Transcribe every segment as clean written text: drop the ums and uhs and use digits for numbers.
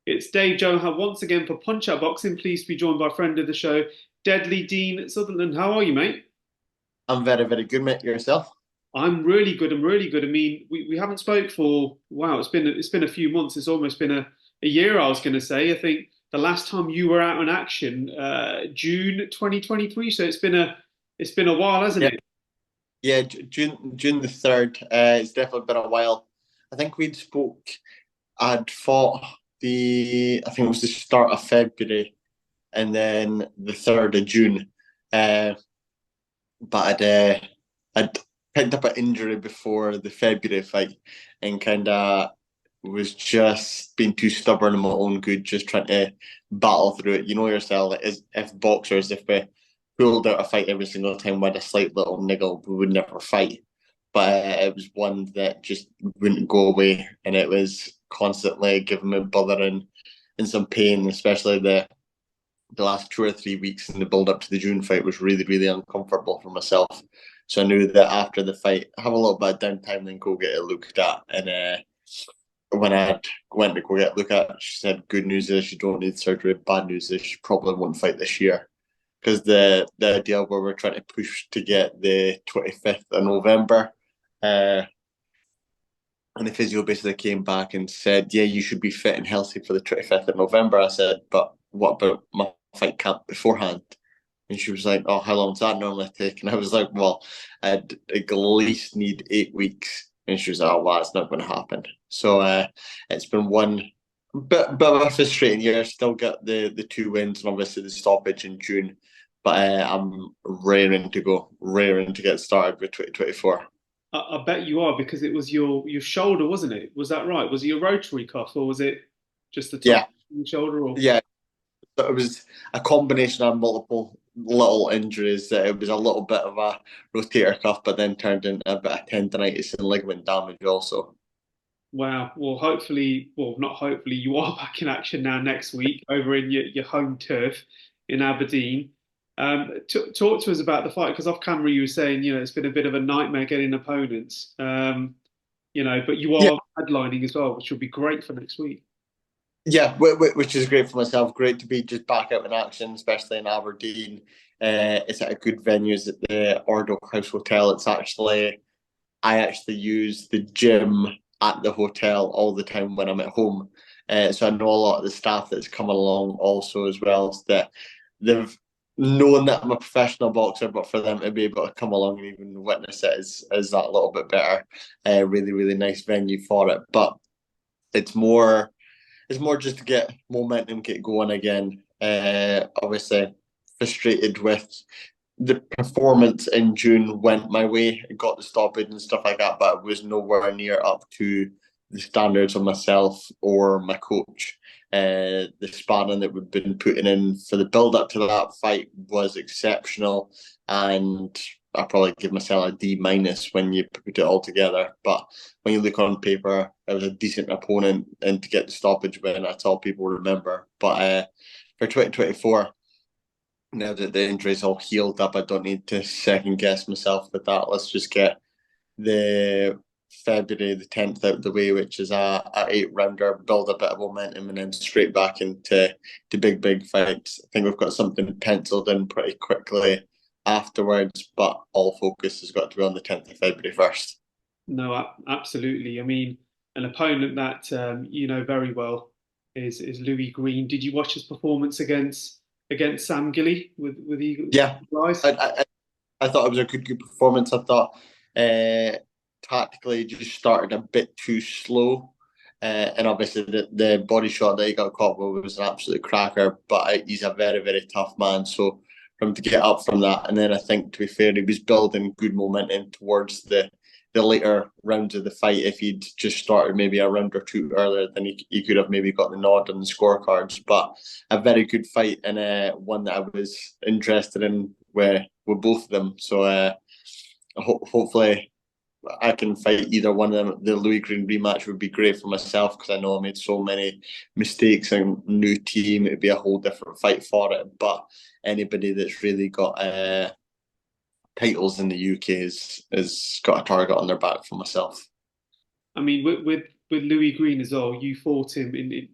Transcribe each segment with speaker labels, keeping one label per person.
Speaker 1: It's Dave Johan once again for Punch Out Boxing. Pleased to be joined by a friend of the show, Deadly Dean Sutherland. How are you, mate?
Speaker 2: I'm very, very good, mate. Yourself?
Speaker 1: I'm really good. I'm really good. I mean, we haven't spoke for wow. It's been a few months. It's almost been a year. I was going to say. I think the last time you were out in action, June 2023. So it's been a while, hasn't
Speaker 2: Yeah,
Speaker 1: it?
Speaker 2: yeah. June the 3rd. It's definitely been a while. I think we'd spoke. I'd fought I think it was the start of February, and then the 3rd of June. Uh, but I'd picked up an injury before the February fight, and kind of was just being too stubborn in my own good, just trying to battle through it. You know yourself, like, as if boxers, if we pulled out a fight every single time with a slight little niggle, we would never fight. But it was one that just wouldn't go away, and it was constantly giving me bothering and some pain, especially the last 2 or 3 weeks in the build up to the June fight was really, really uncomfortable for myself. So I knew that after the fight, have a little bit of downtime, then go get it looked at. And when I went to go get it looked at, she said, "Good news is you don't need surgery. Bad news is you probably won't fight this year." Because the idea where we're trying to push to get the 25th of November, uh, and the physio basically came back and said, "Yeah, you should be fit and healthy for the 25th of November." I said, "But what about my fight camp beforehand?" And she was like, "Oh, how long does that normally take?" And I was like, "Well, I'd at least need 8 weeks." And she was like, "Oh, well, that's not going to happen." So it's been one bit of a frustrating year. Still got the two wins and obviously the stoppage in June. But I'm raring to go, raring to get started with 2024.
Speaker 1: I bet you are because it was your shoulder, wasn't it? Was that right? Was it your rotary cuff or was it just the top
Speaker 2: Yeah,
Speaker 1: of your shoulder? Or
Speaker 2: yeah. So it was a combination of multiple little injuries. It was a little bit of a rotator cuff, but then turned into a bit of tendonitis and ligament damage also.
Speaker 1: wow. Well, hopefully, well, not hopefully, you are back in action now next week over in your home turf in Aberdeen. Talk to us about the fight because off camera you were saying, it's been a bit of a nightmare getting opponents. But you
Speaker 2: Yeah,
Speaker 1: are headlining as well, which will be great for next week.
Speaker 2: yeah, which is great for myself. Great to be just back out in action, especially in Aberdeen. It's at a good venue, it's at the Ordo House Hotel. I actually use the gym at the hotel all the time when I'm at home. So I know a lot of the staff that's coming along also as well. So that they've known that I'm a professional boxer, but for them to be able to come along and even witness it is that little bit better. Really, really nice venue for it. But it's more it's more just to get momentum, get going again. Obviously frustrated with the performance in June went my way. It got the stoppage and stuff like that, but it was nowhere near up to the standards of myself or my coach. The sparring that we've been putting in for the build up to that fight was exceptional, and I probably give myself a D minus when you put it all together. But when you look on paper, it was a decent opponent, and to get the stoppage win, that's all people remember. But for 2024, now that the injury's all healed up, I don't need to second guess myself with that. Let's just get the February the 10th out of the way, which is a 8 rounder, build a bit of momentum, and then straight back into big fights. I think we've got something penciled in pretty quickly afterwards, but all focus has got to be on the 10th of February first.
Speaker 1: No, absolutely. I mean, an opponent that you know very well is Louis Green. Did you watch his performance against Sam Gilly with Eagle
Speaker 2: Yeah,
Speaker 1: Eyes?
Speaker 2: I, I, I thought it was a good performance. I thought tactically just started a bit too slow. And obviously the body shot that he got caught with was an absolute cracker, but he's a very, very tough man. So for him to get up from that, and then I think to be fair, he was building good momentum towards the later rounds of the fight. If he'd just started maybe a round or two earlier, then he could have maybe got the nod on the scorecards. But a very good fight, and one that I was interested in with both of them. So hopefully I can fight either one of them. The Louis Green rematch would be great for myself because I know I made so many mistakes and new team. It'd be a whole different fight for it. But anybody that's really got titles in the UK is got a target on their back for myself.
Speaker 1: I mean, with Louis Green as well. You fought him in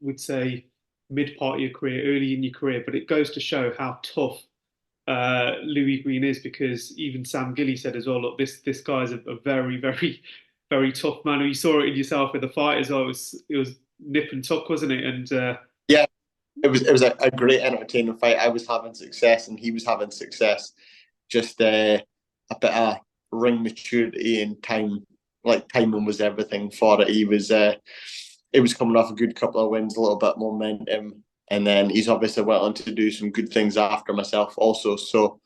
Speaker 1: would say mid part of your career, early in your career, but it goes to show how tough Louis Green is, because even Sam Gilly said as well, look, this guy's a very, very, very tough man. You saw it in yourself with the fight as well. It was nip and tuck, wasn't it? And
Speaker 2: Yeah, it was a great entertaining fight. I was having success and he was having success. Just a bit of ring maturity and time. Like timing was everything for it. He was coming off a good couple of wins, a little bit momentum, and then he's obviously went on to do some good things after myself also. So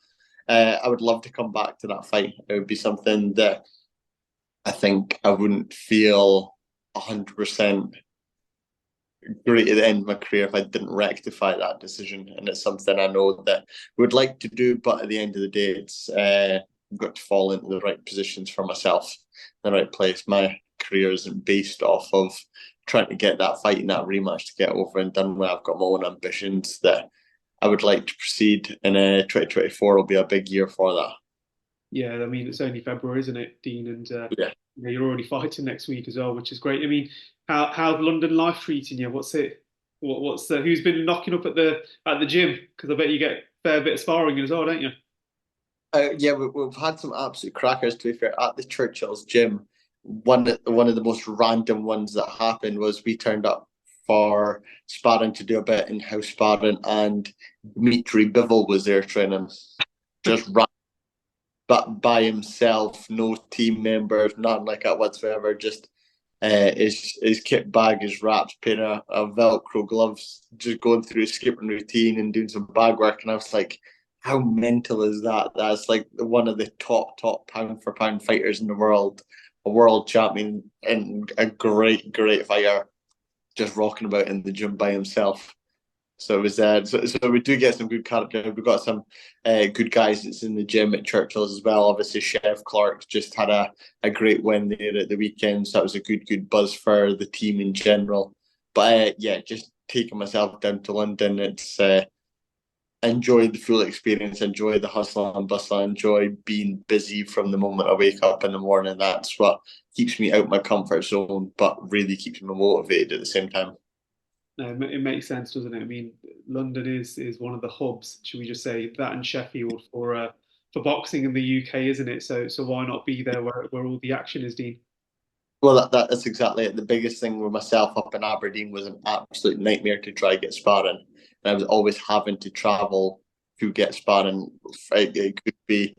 Speaker 2: I would love to come back to that fight. It would be something that I think I wouldn't feel 100% great at the end of my career if I didn't rectify that decision. And it's something I know that I would like to do, but at the end of the day, it's got to fall into the right positions for myself, the right place. My career isn't based off of trying to get that fight and that rematch to get over and done with. I've got my own ambitions that I would like to proceed, and 2024 will be a big year for that.
Speaker 1: yeah, I mean, it's only February, isn't it, Dean? And
Speaker 2: Yeah.
Speaker 1: you're already fighting next week as well, which is great. I mean, how's London life treating you? What's it? What's who's been knocking up at the gym? Because I bet you get a fair bit of sparring as well, don't you?
Speaker 2: Yeah, we've had some absolute crackers. To be fair, at the Churchill's gym, one of the most random ones that happened was we turned up for sparring to do a bit in house sparring, and DMITRY BIVOL was there training, just but by himself, no team members, nothing like that whatsoever. Just his kit bag, his wraps, putting a Velcro gloves, just going through his skipping routine and doing some bag work. And I was like, how mental is that? That's like one of the top pound for pound fighters in the world, a world champion and a great fighter, just rocking about in the gym by himself. So it was so we do get some good character. We've got some good guys that's in the gym at Churchill's as well. Obviously, Chef Clark just had a great win there at the weekend, so that was a good buzz for the team in general. But yeah, just taking myself down to London, it's enjoy the full experience, enjoy the hustle and bustle, enjoy being busy from the moment I wake up in the morning. That's what keeps me out my comfort zone, but really keeps me motivated at the same time.
Speaker 1: No, it makes sense, doesn't it? I mean, London is one of the hubs, should we just say that, and Sheffield for boxing in the UK, isn't it? So why not be there where all the action is, Dean?
Speaker 2: Well, that's exactly it. The biggest thing with myself up in Aberdeen was an absolute nightmare to try get sparring. And I was always having to travel to get sparring. It could be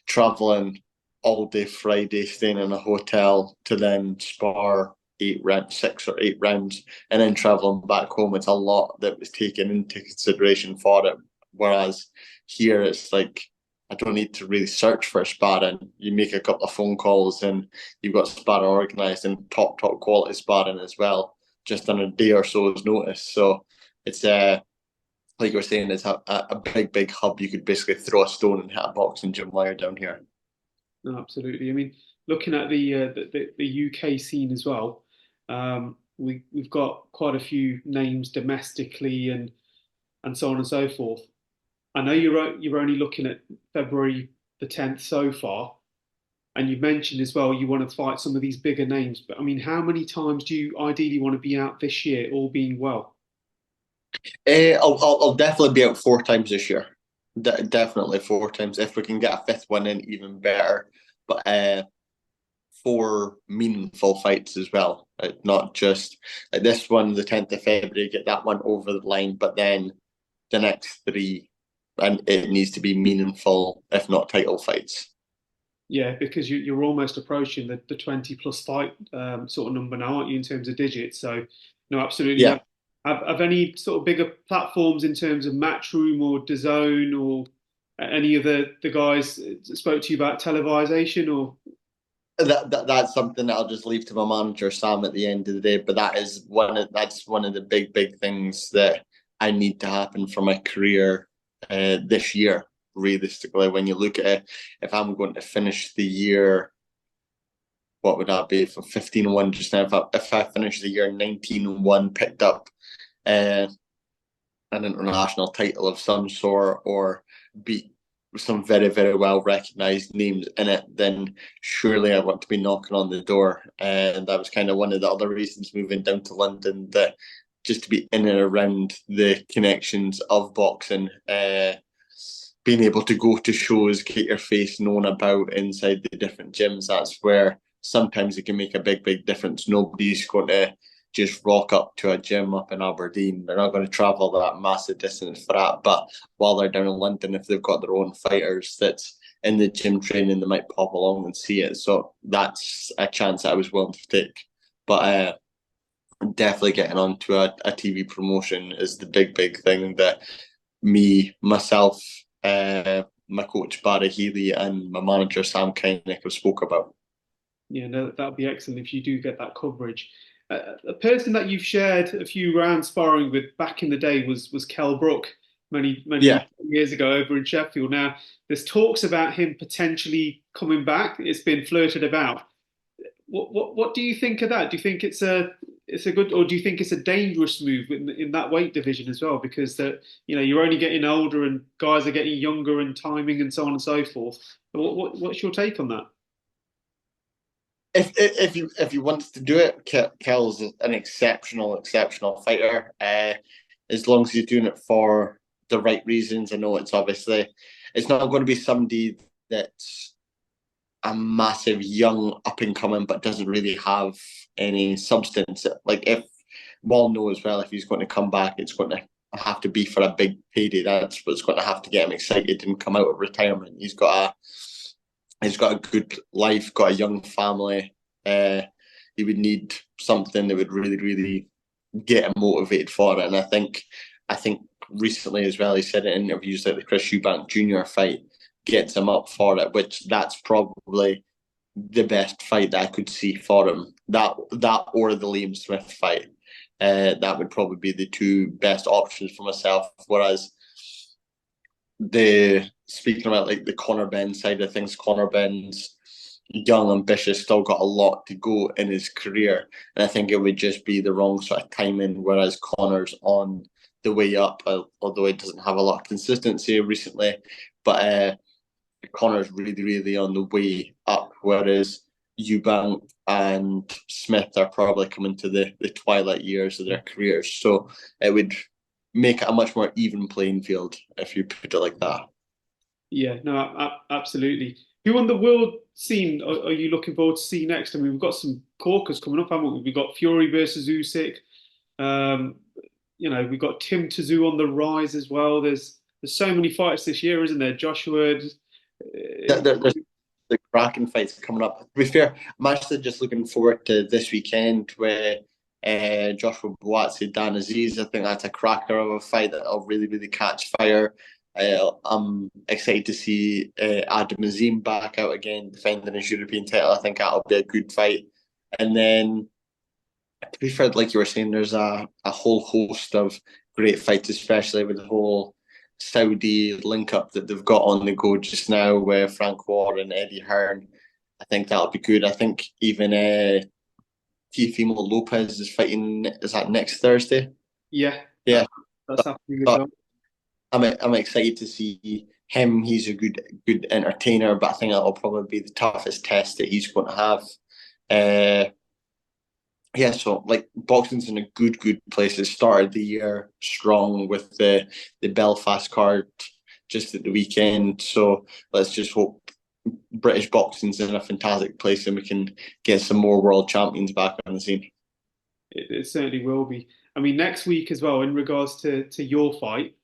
Speaker 2: traveling all day Friday, staying in a hotel to then spar 8 rounds, 6 or 8 rounds, and then traveling back home. It's a lot that was taken into consideration for it. Whereas here, it's like I don't need to really search for sparring. You make a couple of phone calls and you've got sparring organised and top quality sparring as well, just on a day or so's notice. So it's like you were saying, it's a big hub. You could basically throw a stone and hit a boxing gym while you're down here.
Speaker 1: No, absolutely. I mean, looking at the UK scene as well, we've got quite a few names domestically and so on and so forth. I know you're only looking at February the 10th so far, and you mentioned as well you want to fight some of these bigger names. But I mean, how many times do you ideally want to be out this year, all being well?
Speaker 2: I'll definitely be out 4 times this year. Definitely 4 times. If we can get a fifth one in, even better. But four meaningful fights as well. Not just like this one, the 10th of February, get that one over the line, but then the next three, and it needs to be meaningful, if not title fights.
Speaker 1: Yeah, because you're almost approaching the 20 plus fight sort of number now, aren't you, in terms of digits? So, no, absolutely.
Speaker 2: Yeah.
Speaker 1: Have any sort of bigger platforms in terms of Matchroom or DAZN or any of the guys spoke to you about televisation or?
Speaker 2: That's something that I'll just leave to my manager Sam at the end of the day. But that's one of the big things that I need to happen for my career this year. Realistically, when you look at it, if I'm going to finish the year, what would that be for 15-1 just now? If I finish the year 19-1, picked up uh, an international title of some sort, or beat some very, very well recognised names in it, then surely I want to be knocking on the door. And that was kind of one of the other reasons moving down to London, that just to be in and around the connections of boxing, being able to go to shows, get your face known about inside the different gyms, that's where sometimes it can make a big, big difference. Nobody's going to just rock up to a gym up in Aberdeen. They're not going to travel that massive distance for that. But while they're down in London, if they've got their own fighters that's in the gym training, they might pop along and see it. So that's a chance I was willing to take. But definitely getting onto a TV promotion is the big, big thing that myself, my coach Barry Healy, and my manager Sam Kynick have spoke about.
Speaker 1: Yeah, no, that'd be excellent if you do get that coverage. A person that you've shared a few rounds sparring with back in the day was Kell Brook
Speaker 2: Yeah.
Speaker 1: many years ago over in Sheffield. Now there's talks about him potentially coming back. It's been flirted about. What do you think of that? Do you think it's a good, or do you think it's a dangerous move in that weight division as well? Because that you're only getting older and guys are getting younger and timing and so on and so forth. What's your take on that?
Speaker 2: If you wanted to do it, Kell's an exceptional fighter. As long as you're doing it for the right reasons. I know it's not going to be somebody that's a massive young up and coming but doesn't really have any substance. Like, if Wall know as well, if he's going to come back, it's going to have to be for a big payday. That's what's going to have to get him excited and come out of retirement. He's got a good life, got a young family. He would need something that would really, really get him motivated for it. And I think recently as well, he said in interviews like the Chris Eubank Jr. fight gets him up for it, which that's probably the best fight that I could see for him. That or the Liam Smith fight. That would probably be the two best options for myself. Whereas speaking about like the Conor Benn side of things, Conor Benn's young, ambitious, still got a lot to go in his career, and I think it would just be the wrong sort of timing. Whereas Conor's on the way up, although he doesn't have a lot of consistency recently, but Conor's really, really on the way up. Whereas Eubank and Smith are probably coming to the twilight years of their careers, so it would make it a much more even playing field if you put it like that.
Speaker 1: Yeah, no, absolutely. Who on the world scene are you looking forward to see next? I mean, we've got some corkers coming up, haven't we? We've got Fury versus Usyk. Um, we've got Tim Tszyu on the rise as well. There's so many fights this year, isn't there? Joshua.
Speaker 2: There's the cracking fights coming up. To be fair, I'm actually just looking forward to this weekend where Joshua Buatsi, Dan Aziz. I think that's a cracker of a fight that'll really, really catch fire. I'm excited to see Adam Azim back out again, defending his European title. I think that'll be a good fight. And then, to be fair, like you were saying, there's a whole host of great fights, especially with the whole Saudi link up that they've got on the go just now with Frank War and Eddie Hearn. I think that'll be good. I think even Teofimo Lopez is fighting. Is that next Thursday?
Speaker 1: Yeah,
Speaker 2: Yeah,
Speaker 1: that's happening as well.
Speaker 2: I'm excited to see him. He's a good entertainer, but I think that'll probably be the toughest test that he's going to have. Yeah, so like boxing's in a good place. It started the year strong with the Belfast card just at the weekend. So let's just hope British boxing's in a fantastic place and we can get some more world champions back on the scene.
Speaker 1: It certainly will be. I mean, next week as well, in regards to your fight,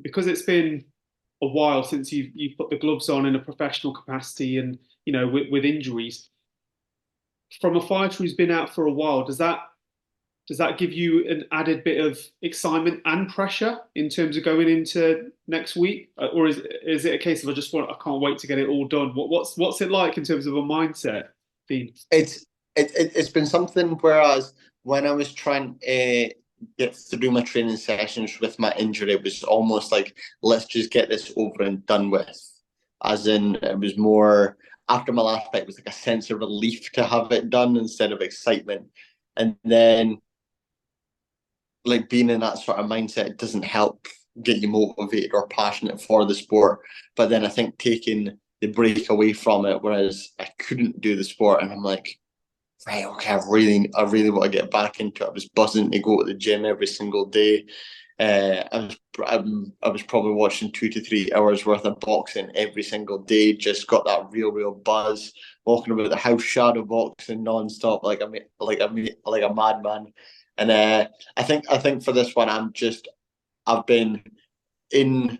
Speaker 1: because it's been a while since you've put the gloves on in a professional capacity, and with injuries. From a fighter who's been out for a while, does that give you an added bit of excitement and pressure in terms of going into next week, or is it a case of I can't wait to get it all done? What's it like in terms of a mindset, Dean?
Speaker 2: It's been something. Whereas when I was trying to get through my training sessions with my injury, it was almost like, let's just get this over and done with. As in, it was more after my last fight, it was like a sense of relief to have it done instead of excitement. And then, like, being in that sort of mindset, it doesn't help get you motivated or passionate for the sport. But then I think taking the break away from it, whereas I couldn't do the sport, and I'm like, right, okay, I really want to get back into it. I was buzzing to go to the gym every single day. I was probably watching 2 to 3 hours worth of boxing every single day. Just got that real buzz. Walking about the house, shadow boxing non-stop, like a madman. And I think for this one, I've been in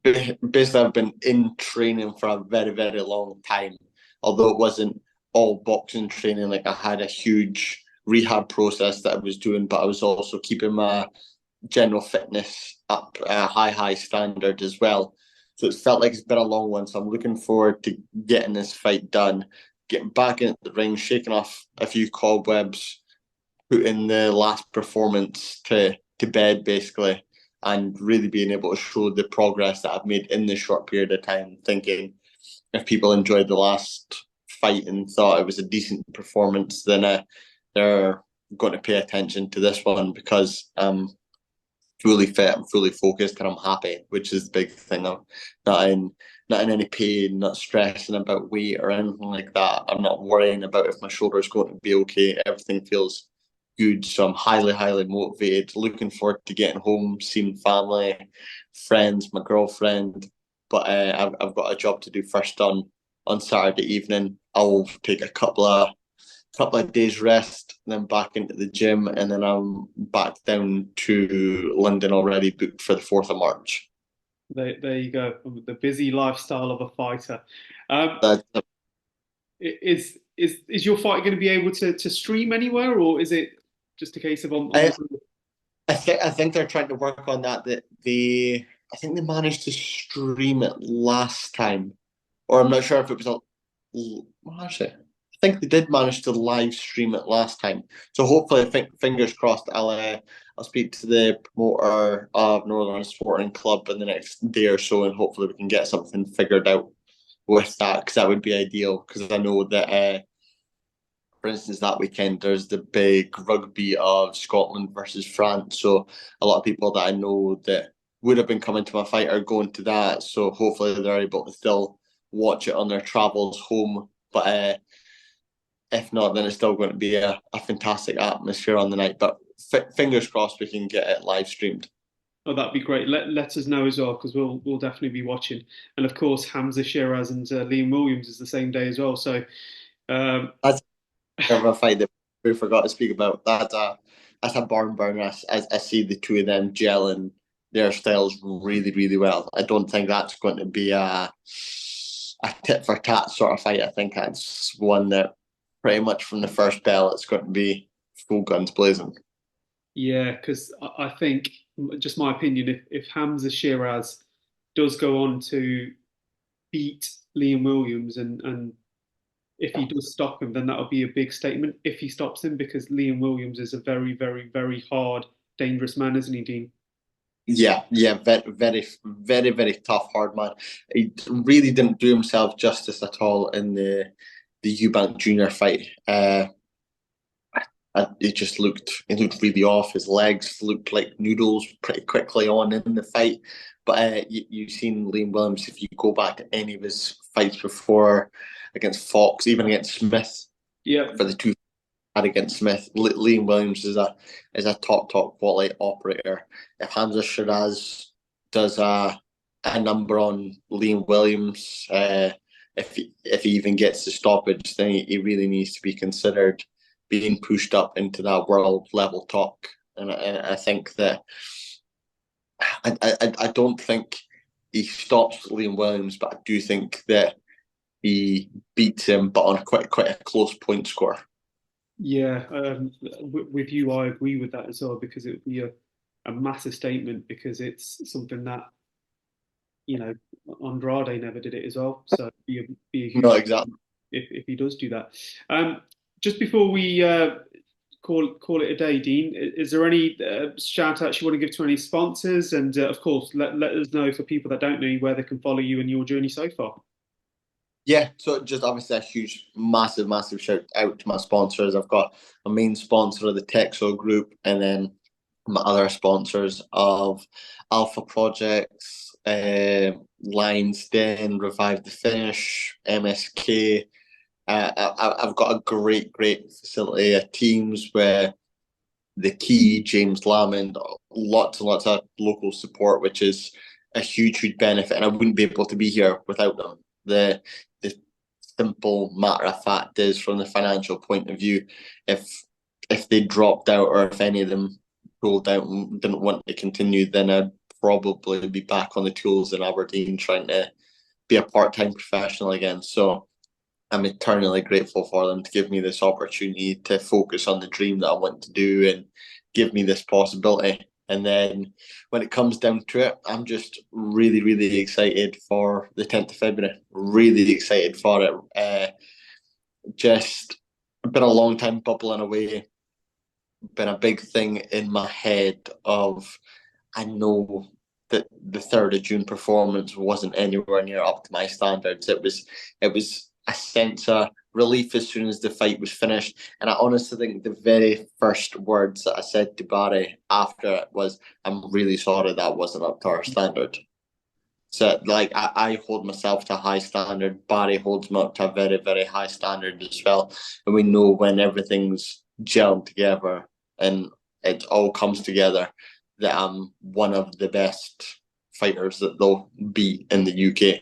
Speaker 2: basically I've been in training for a very long time. Although it wasn't all boxing training, like I had a huge rehab process that I was doing, but I was also keeping my general fitness up a high standard as well. So it felt like it's been a long one. So I'm looking forward to getting this fight done, getting back into the ring, shaking off a few cobwebs, putting the last performance to bed basically, and really being able to show the progress that I've made in this short period of time. Thinking if people enjoyed the last fight and thought it was a decent performance, then they're going to pay attention to this one because I'm fully fit, I'm fully focused, and I'm happy, which is the big thing. I'm not in any pain, not stressing about weight or anything like that. I'm not worrying about if my shoulder's going to be okay. Everything feels good. So I'm highly motivated, looking forward to getting home, seeing family, friends, my girlfriend. But I've got a job to do first on Saturday evening. I'll take a couple of days rest, then back into the gym, and then I'm back down to London already booked for the 4th of March.
Speaker 1: There you go. The busy lifestyle of a fighter. Um,
Speaker 2: That,
Speaker 1: is your fight going to be able to stream anywhere, or is it just a case of on
Speaker 2: I,
Speaker 1: the?
Speaker 2: I think they're trying to work on that. That they I think they managed to stream it last time, or I'm not sure if it was a. Well, actually, I think they did manage to live stream it last time. So hopefully, I think fingers crossed. I'll speak to the promoter of Northern Sporting Club in the next day or so, and hopefully we can get something figured out with that because that would be ideal. Because I know that for instance, that weekend there's the big rugby of Scotland versus France. So a lot of people that I know that would have been coming to my fight are going to that. So hopefully they're able to still watch it on their travels home. But if not, then it's still going to be a fantastic atmosphere on the night. But fingers crossed we can get it live streamed.
Speaker 1: Oh, that'd be great. Let us know as well because we'll definitely be watching. And of course, Hamza Shiraz and Liam Williams is the same day as well. So um,
Speaker 2: That's a fight that we forgot to speak about. That's a barn burner. I see the two of them gelling their styles really well. I don't think that's going to be a tit for tat sort of fight. I think that's one that pretty much from the first bell it's going to be full guns blazing.
Speaker 1: yeah, because I think, just my opinion, if Hamza Shiraz does go on to beat Liam Williams and if he does stop him, then that'll be a big statement if he stops him because Liam Williams is a very hard, dangerous man, isn't he, Dean?
Speaker 2: Yeah, very tough, hard man. He really didn't do himself justice at all in the Eubank Junior fight. It looked really off. His legs looked like noodles pretty quickly on in the fight. But you've seen Liam Williams, if you go back to any of his fights before against Fox, even against Smith,
Speaker 1: Yeah,
Speaker 2: for the two had against Smith, Liam Williams is a top quality operator. If Hamza Shiraz does a number on Liam Williams, if he even gets the stoppage, then he really needs to be considered being pushed up into that world level talk. And I think that I don't think he stops Liam Williams, but I do think that he beats him, but on quite a close point score.
Speaker 1: yeah. With you, I agree with that as well because it would be a massive statement because it's something that you know Andrade never did it as well. So be a
Speaker 2: No,
Speaker 1: huge
Speaker 2: exactly.
Speaker 1: if he does do that. Just before we call it a day, Dean, is there any shout outs you want to give to any sponsors? And of course, let us know for people that don't know you where they can follow you and your journey so far.
Speaker 2: Yeah, so just obviously a huge, massive shout out to my sponsors. I've got a main sponsor of the Texo Group, and then my other sponsors of Alpha Projects, Lions Den, Revive the Finish, MSK. I've got a great facility of teams where the key, James Lamond, lots and lots of local support, which is a huge benefit. And I wouldn't be able to be here without them. The simple matter of fact is, from the financial point of view, if they dropped out or if any of them pulled out and didn't want to continue, then I'd probably be back on the tools in Aberdeen trying to be a part-time professional again. So I'm eternally grateful for them to give me this opportunity to focus on the dream that I want to do and give me this possibility. And then when it comes down to it, I'm just really excited for the 10th of February. Really excited for it. Just been a long time bubbling away. Been a big thing in my head of, I know that the 3rd of June performance wasn't anywhere near up to my standards. It was a sense of relief as soon as the fight was finished. And I honestly think the very first words that I said to Barry after it was, "I'm really sorry that wasn't up to our standard." So, like, I hold myself to a high standard. Barry holds me up to a very high standard as well. And we know when everything's gelled together and it all comes together, that I'm one of the best fighters that they'll beat in the UK.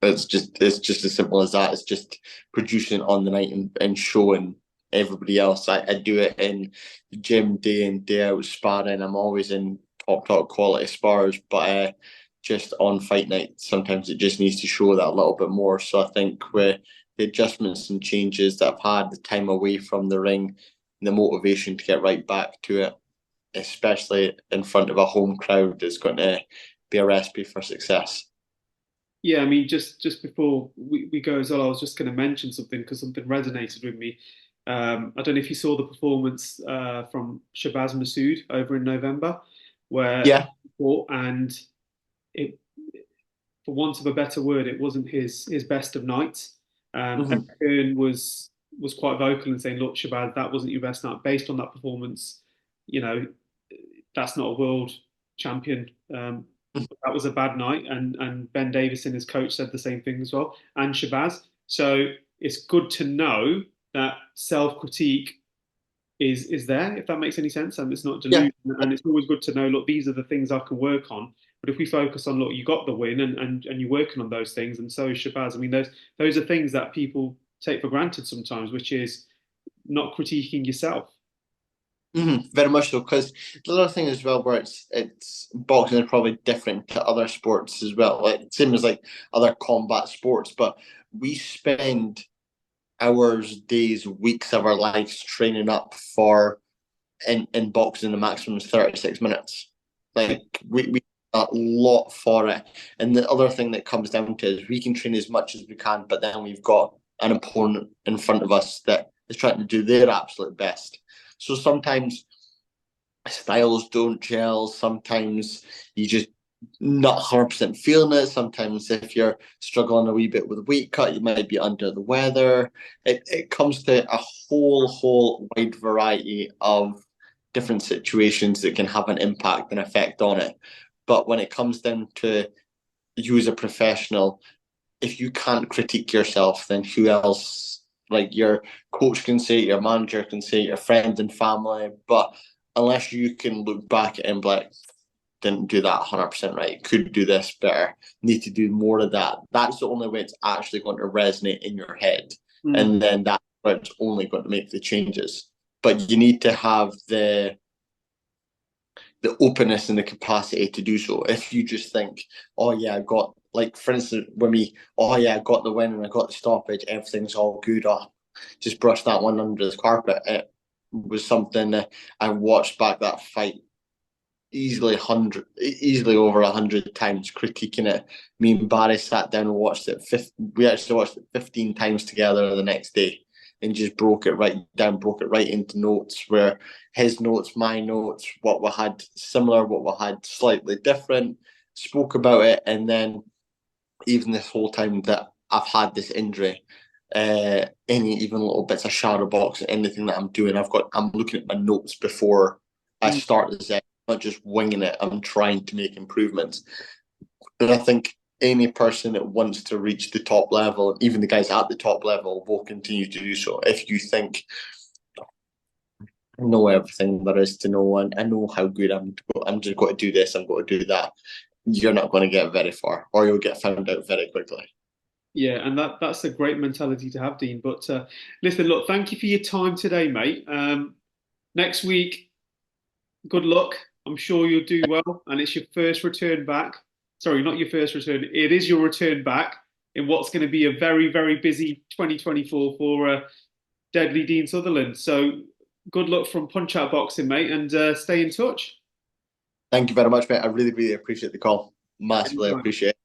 Speaker 2: It's just as simple as that. It's just producing on the night and showing everybody else. I do it in the gym day in, day out, sparring. I'm always in top quality spars, but just on fight night, sometimes it just needs to show that a little bit more. So I think with the adjustments and changes that I've had, the time away from the ring, the motivation to get right back to it, especially in front of a home crowd, is going to be a recipe for success.
Speaker 1: Yeah, I mean, just before we go as well, I was just going to mention something because something resonated with me. I don't know if you saw the performance from Shabazz Masood over in November, where
Speaker 2: Yeah.
Speaker 1: he fought, and it, for want of a better word, it wasn't his best of nights. And
Speaker 2: Mm-hmm.
Speaker 1: Kern was quite vocal in saying, "Look, Shabazz, that wasn't your best night. Based on that performance, you know, that's not a world champion. That was a bad night." And Ben Davison, his coach, said the same thing as well, and Shabazz. So it's good to know that self critique is there, if that makes any sense, and it's not
Speaker 2: Yeah.
Speaker 1: delusion. And it's always good to know, look, these are the things I can work on. But if we focus on, look, you got the win, and you're working on those things, and so is Shabazz. I mean, those are things that people take for granted sometimes, which is not critiquing yourself.
Speaker 2: Very much so, because the other thing as well, where it's boxing is probably different to other sports as well. Like, same as like other combat sports, but we spend hours, days, weeks of our lives training up for in boxing. The maximum is 36 minutes. Like, we a lot for it. And the other thing that comes down to is we can train as much as we can, but then we've got an opponent in front of us that is trying to do their absolute best. So sometimes styles don't gel. Sometimes you just not 100% feeling it. Sometimes if you're struggling a wee bit with a weight cut, you might be under the weather. It comes to a whole wide variety of different situations that can have an impact and effect on it. But when it comes down to you as a professional, if you can't critique yourself, then who else? Like, your coach can say it, your manager can say it, your friends and family, but unless you can look back at it and be like, didn't do that 100% right, could do this better, need to do more of that. That's the only way it's actually going to resonate in your head.
Speaker 1: Mm.
Speaker 2: And then that's where it's only going to make the changes. But you need to have the openness and the capacity to do so. If you just think, oh yeah, I got, like, for instance, when we, oh yeah, I got the win and I got the stoppage, everything's all good. Oh, just brush that one under the carpet. It was something that I watched back that fight easily over 100 times, critiquing it. Me and Barry sat down and watched it. We actually watched it 15 times together the next day, and just broke it right down, broke it right into notes, where his notes, my notes, what we had similar, what we had slightly different, spoke about it. And then even this whole time that I've had this injury, any even little bits of shadow box, anything that I'm doing, I'm looking at my notes before I start the session, not just winging it. I'm trying to make improvements. And I think any person that wants to reach the top level, even the guys at the top level, will continue to do so. If you think I know everything there is to know, and I know how good I'm just going to do this, I'm going to do that, you're not going to get very far, or you'll get found out very quickly.
Speaker 1: Yeah, and that's a great mentality to have, Dean. But listen, look, thank you for your time today, mate. Next week, good luck. I'm sure you'll do well, and it's your first return back. Sorry, not your first return. It is your return back in what's going to be a very, very busy 2024 for Deadly Dean Sutherland. So good luck from Punch Out Boxing, mate, and stay in touch.
Speaker 2: Thank you very much, mate. I really, really appreciate the call. Massively
Speaker 1: Anytime.
Speaker 2: appreciate it.